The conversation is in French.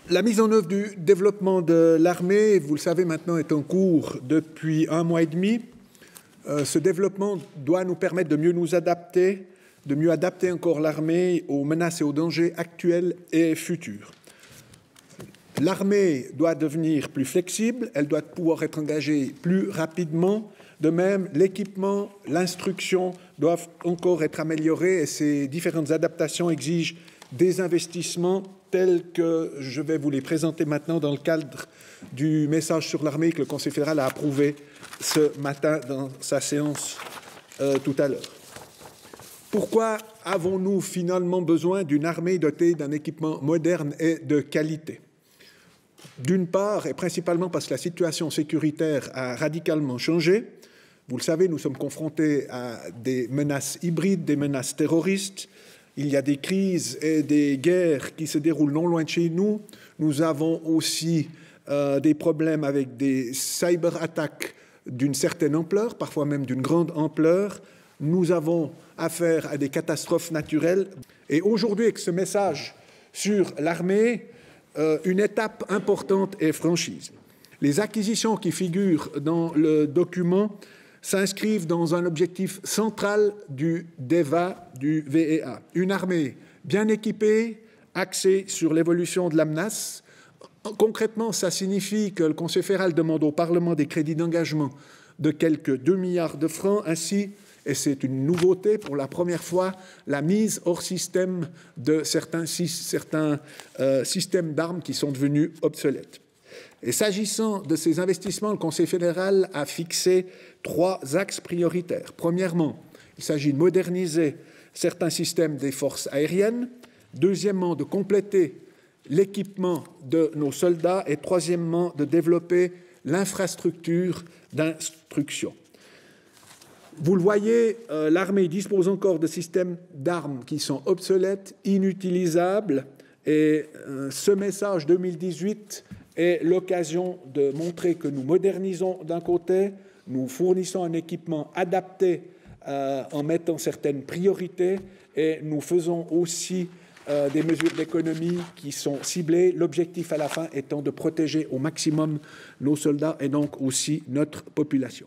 La mise en œuvre du développement de l'armée, vous le savez maintenant, est en cours depuis 1 mois et demi. Ce développement doit nous permettre de mieux nous adapter, de mieux adapter encore l'armée aux menaces et aux dangers actuels et futurs. L'armée doit devenir plus flexible, elle doit pouvoir être engagée plus rapidement. De même, l'équipement, l'instruction doivent encore être améliorés et ces différentes adaptations exigent des investissements tels que je vais vous les présenter maintenant dans le cadre du message sur l'armée que le Conseil fédéral a approuvé ce matin dans sa séance tout à l'heure. Pourquoi avons-nous finalement besoin d'une armée dotée d'un équipement moderne et de qualité? D'une part, et principalement parce que la situation sécuritaire a radicalement changé. Vous le savez, nous sommes confrontés à des menaces hybrides, des menaces terroristes. Il y a des crises et des guerres qui se déroulent non loin de chez nous. Nous avons aussi des problèmes avec des cyberattaques d'une certaine ampleur, parfois même d'une grande ampleur. Nous avons affaire à des catastrophes naturelles. Et aujourd'hui, avec ce message sur l'armée, une étape importante est franchie. Les acquisitions qui figurent dans le document s'inscrivent dans un objectif central du DEVA, du VEA. Une armée bien équipée, axée sur l'évolution de la menace. Concrètement, ça signifie que le Conseil fédéral demande au Parlement des crédits d'engagement de quelques 2 milliards de francs, ainsi, et c'est une nouveauté pour la première fois, la mise hors système de certains systèmes d'armes qui sont devenus obsolètes. Et s'agissant de ces investissements, le Conseil fédéral a fixé 3 axes prioritaires. Premièrement, il s'agit de moderniser certains systèmes des forces aériennes. Deuxièmement, de compléter l'équipement de nos soldats. Et troisièmement, de développer l'infrastructure d'instruction. Vous le voyez, l'armée dispose encore de systèmes d'armes qui sont obsolètes, inutilisables. Et ce message 2018 est l'occasion de montrer que nous modernisons d'un côté, nous fournissons un équipement adapté en mettant certaines priorités et nous faisons aussi des mesures d'économie qui sont ciblées, l'objectif à la fin étant de protéger au maximum nos soldats et donc aussi notre population.